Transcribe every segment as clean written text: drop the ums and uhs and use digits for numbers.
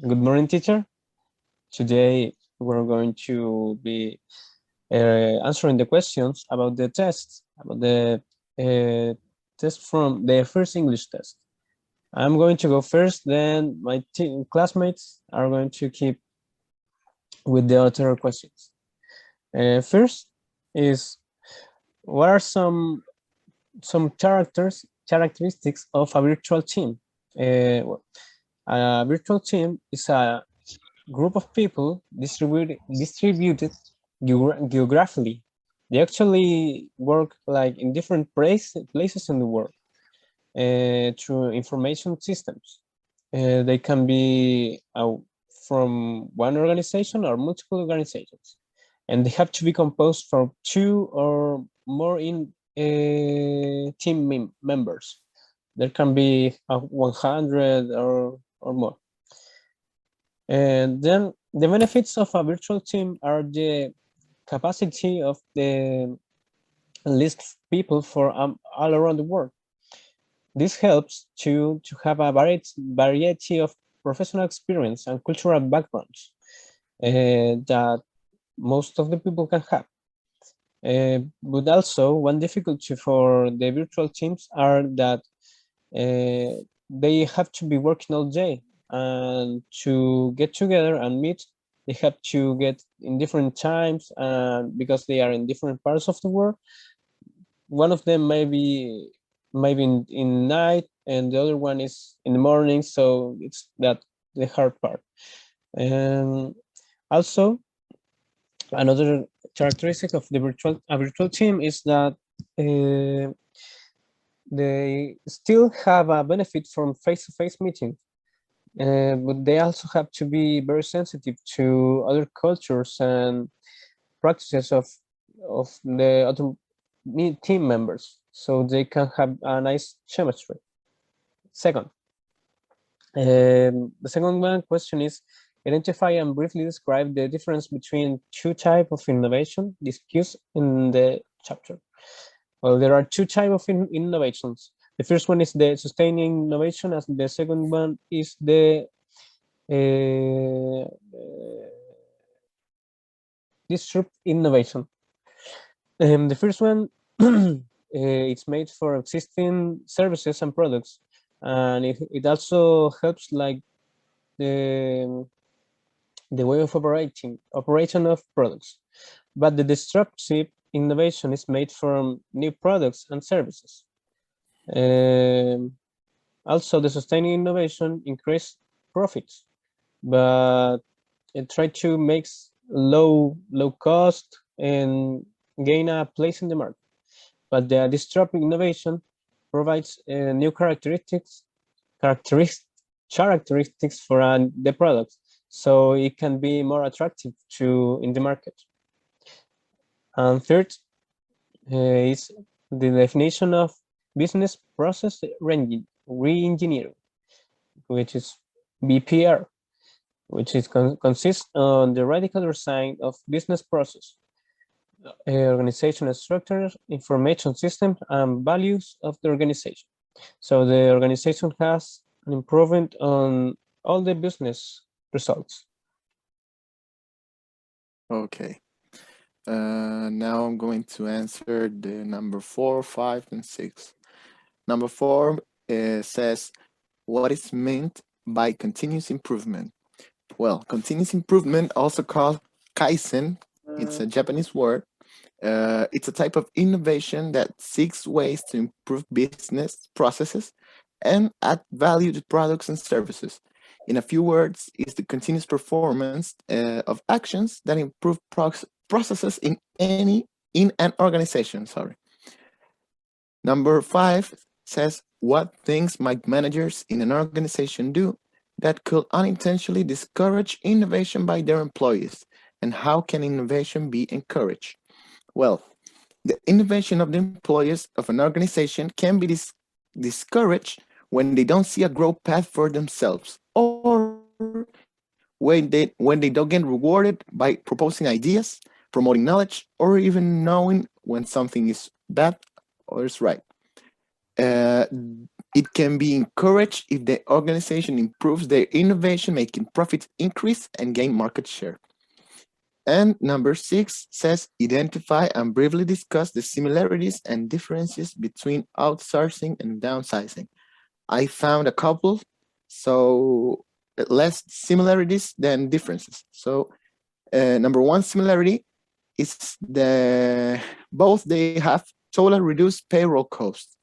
Good morning, teacher. Today we're going to be answering the questions about the tests, about the test from the first English test. I'm going to go first, then my classmates are going to keep with the other questions. First is, what are some characteristics of a virtual team? A virtual team is a group of people distributed geographically. They actually work like in different places in the world through information systems. They can be from one organization or multiple organizations, and they have to be composed from two or more team members. There can be 100 or more. And then the benefits of a virtual team are the capacity of the list people for all around the world. This helps to have a variety of professional experience and cultural backgrounds that most of the people can have. But also, one difficulty for the virtual teams are that they have to be working all day, and to get together and meet, they have to get in different times, and because they are in different parts of the world, one of them maybe in night and the other one is in the morning, so it's that the hard part. And also, another characteristic of the virtual team is that they still have a benefit from face-to-face meetings, but they also have to be very sensitive to other cultures and practices of the other team members, so they can have a nice chemistry. Second, the second one question is, identify and briefly describe the difference between two types of innovation discussed in the chapter. Well, there are two types of innovations. The first one is the sustaining innovation, and the second one is the disrupt innovation. The first one, it's made for existing services and products, and it also helps like the way of operation of products. But the disruptive innovation is made from new products and services. Also, the sustaining innovation increase profits, but it try to make low cost and gain a place in the market. But the disruptive innovation provides new characteristics for the products, so it can be more attractive in the market. And third is the definition of business process reengineering, which is BPR, which is consists on the radical design of business process, organizational structures, information systems, and values of the organization. So the organization has an improvement on all the business results. Okay. Now I'm going to answer the number 4, 5, and 6. Number 4 says, what is meant by continuous improvement? Well, continuous improvement, also called Kaizen, it's a Japanese word. It's a type of innovation that seeks ways to improve business processes and add value to products and services. In a few words, it's the continuous performance of actions that improve processes in an organization. Number 5 says, what things might managers in an organization do that could unintentionally discourage innovation by their employees, and how can innovation be encouraged? Well, the innovation of the employees of an organization can be discouraged when they don't see a growth path for themselves, or when they don't get rewarded by proposing ideas, promoting knowledge, or even knowing when something is bad or is right. It can be encouraged if the organization improves their innovation, making profits increase and gain market share. And number 6 says, identify and briefly discuss the similarities and differences between outsourcing and downsizing. I found a couple, so less similarities than differences. So number 1 similarity is both they have total reduced payroll costs.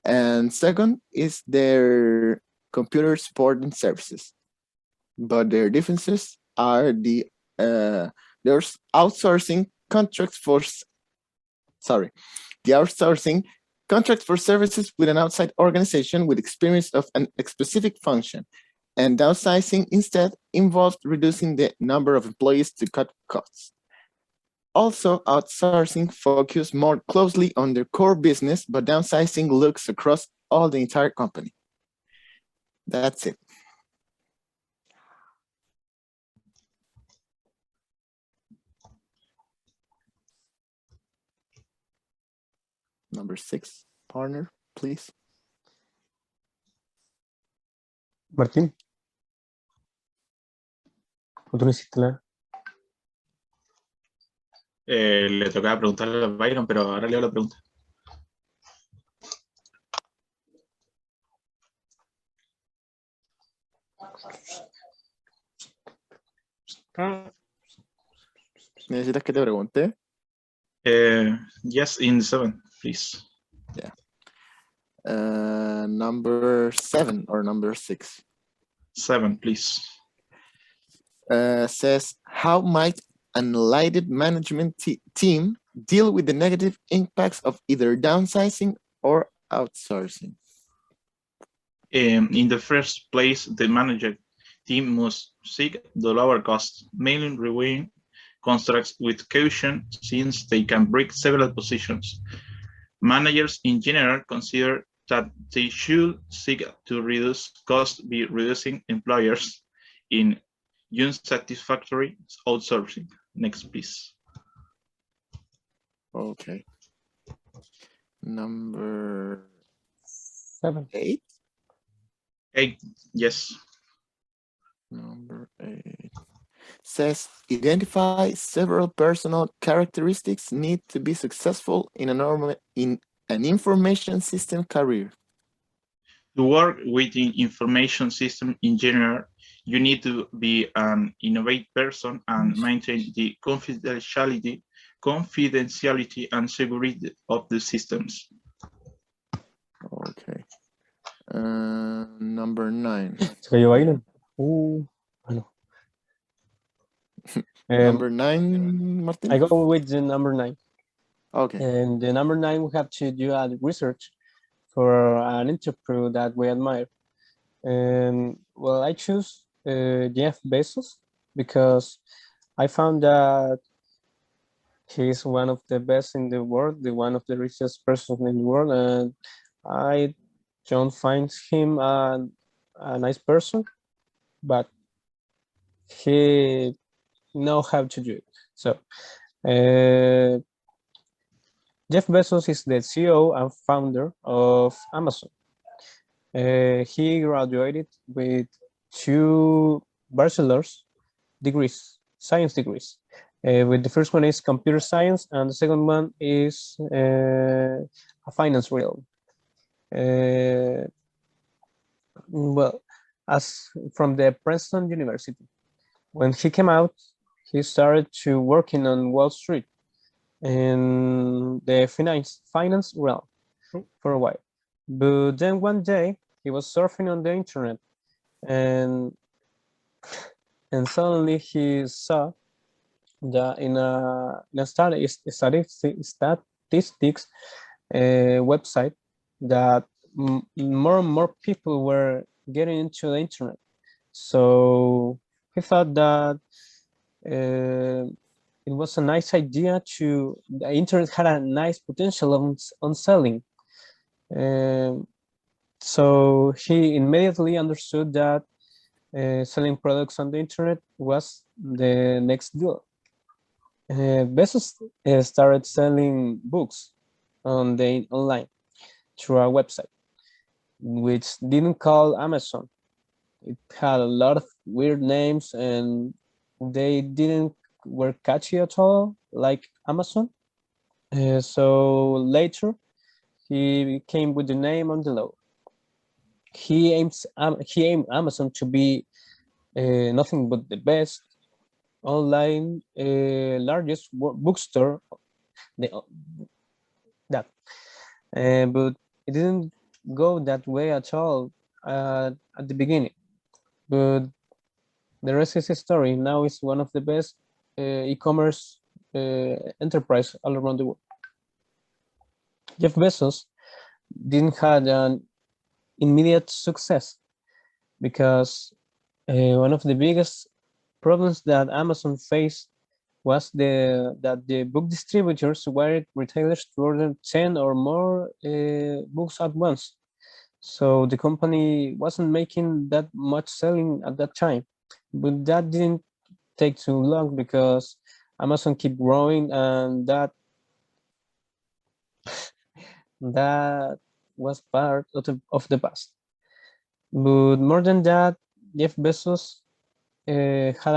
And second is their computer support and services. But their differences are there's outsourcing contracts for services with an outside organization with experience of a specific function, and downsizing instead involved reducing the number of employees to cut costs. Also, outsourcing focuses more closely on their core business, but downsizing looks across all the entire company. That's it. Number 6, partner, please. Martín. ¿O tú no hiciste nada? Le tocaba preguntarle a Byron, pero ahora leo la pregunta. ¿Necesitas que te pregunte? Yes, in 7, please. Yeah. Number 7 or number 6? 7, please. Says, how might an enlightened management team deal with the negative impacts of either downsizing or outsourcing? In the first place, the manager team must seek the lower cost, mainly reviewing contracts with caution since they can break several positions. Managers in general consider that they should seek to reduce costs by reducing employers in unsatisfactory outsourcing. Next, please. Okay. Number 7. 8? 8, yes. Number 8 says, identify several personal characteristics need to be successful in an information system career. To work with the information system in general, you need to be an innovative person and maintain the confidentiality and security of the systems. Okay. Number 9. Se cayó Byron. Bueno. Number 9, Martin? I go with the number 9. Okay. And the number 9, we have to do a research for an interview that we admire. And well, I choose Jeff Bezos because I found that he's one of the best in the world, one of the richest persons in the world, and I don't find him a nice person, but he knows how to do it. So Jeff Bezos is the CEO and founder of Amazon. He graduated with 2 bachelor's degrees, science degrees. With the first one is computer science, and the second one is a finance realm. Well, as from the Princeton University. When he came out, he started to working on Wall Street in the finance realm for a while. But then one day he was surfing on the internet, and suddenly he saw that in a statistics website that more and more people were getting into the internet. So he thought that it was a nice idea the internet had a nice potential on selling. So he immediately understood that selling products on the internet was the next deal. Bezos started selling books online through our website. which didn't call Amazon. It had a lot of weird names and they didn't were catchy at all, like Amazon. So later, he came with the name on the logo. He aimed Amazon to be nothing but the best online largest bookstore. That, but it didn't go that way at all at the beginning. But the rest is a story. Now it's one of the best e-commerce enterprise all around the world. Jeff Bezos didn't have an immediate success because one of the biggest problems that Amazon faced was that the book distributors wanted retailers to order 10 or more books at once. So the company wasn't making that much selling at that time. But that didn't take too long because Amazon kept growing and that was part of the past. But more than that, Jeff Bezos had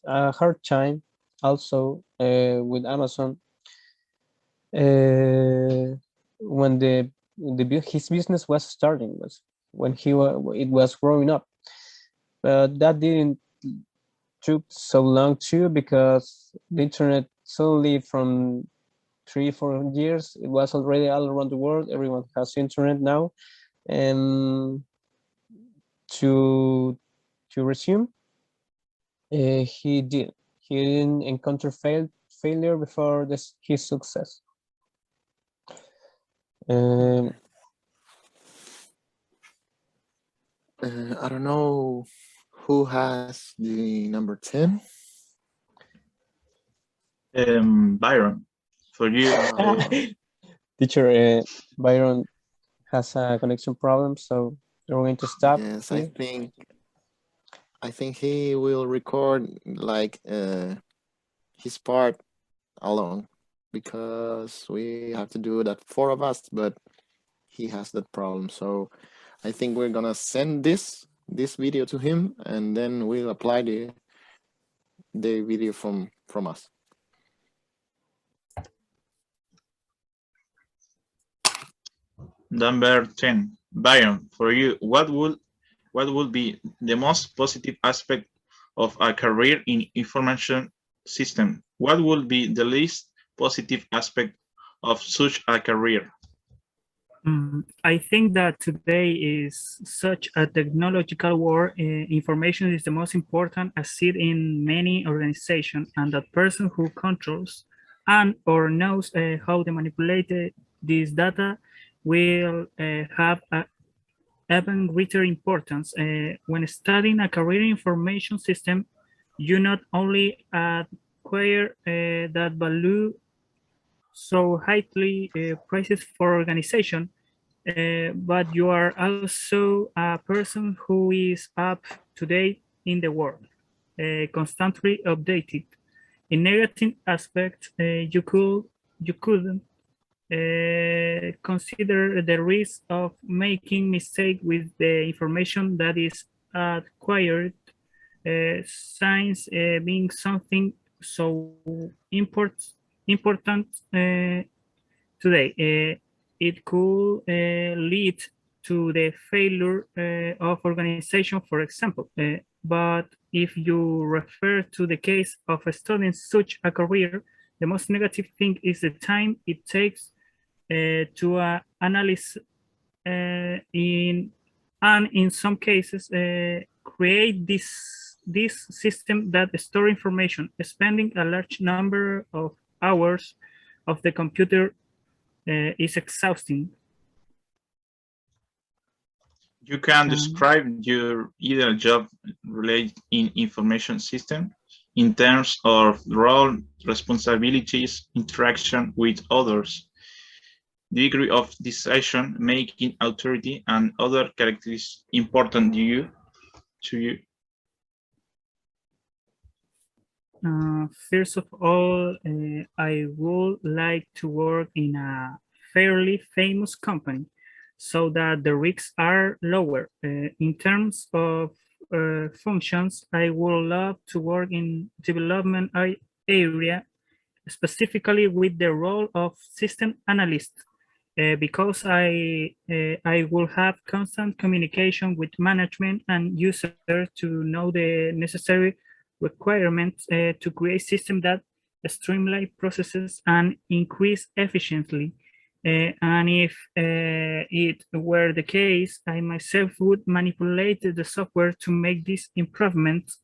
a hard time also with Amazon when his business was starting, was when it was growing up. But that didn't took so long too because the internet suddenly from 3-4 years it was already all around the world. Everyone has internet now, and to resume, he didn't encounter failure before his success. I don't know who has the number 10. Byron, for you. Teacher, Byron has a connection problem, so we're going to stop. Yes, here. I think he will record like his part alone because we have to do that 4 of us, but he has that problem. So I think we're gonna send this video to him and then we'll apply the video from us. Number 10, Byron, for you, what would be the most positive aspect of a career in information system? What would be the least positive aspect of such a career? I think that today is such a technological world. Information is the most important asset in many organizations, and that person who controls and or knows how to manipulate this data will have a even greater importance. When studying a career information system, you not only acquire that value so highly priced for organization, but you are also a person who is up to date in the world, constantly updated. In negative aspects, you couldn't consider the risk of making mistake with the information that is acquired, science being something so important today. It could lead to the failure of organization, for example. But if you refer to the case of studying such a career, the most negative thing is the time it takes to analyze in some cases create this system that store information, spending a large number of hours of the computer is exhausting. You can describe your ideal job related in information system in terms of role, responsibilities, interaction with others, degree of decision-making authority, and other characteristics important to you? First of all, I would like to work in a fairly famous company so that the risks are lower. In terms of functions, I would love to work in development area, specifically with the role of system analyst, because I will have constant communication with management and users to know the necessary requirements to create systems that streamline processes and increase efficiency. And if it were the case, I myself would manipulate the software to make these improvements.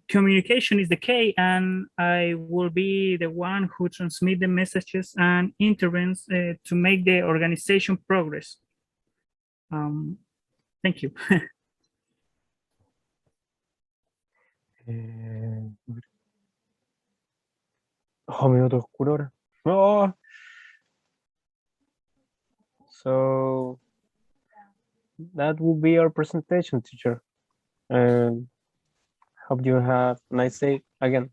Communication is the key, and I will be the one who transmit the messages and intervenes to make the organization progress. Thank you. Oh, minuto oscuro ahora. Oh. So that will be our presentation, teacher. And hope you have a nice day again.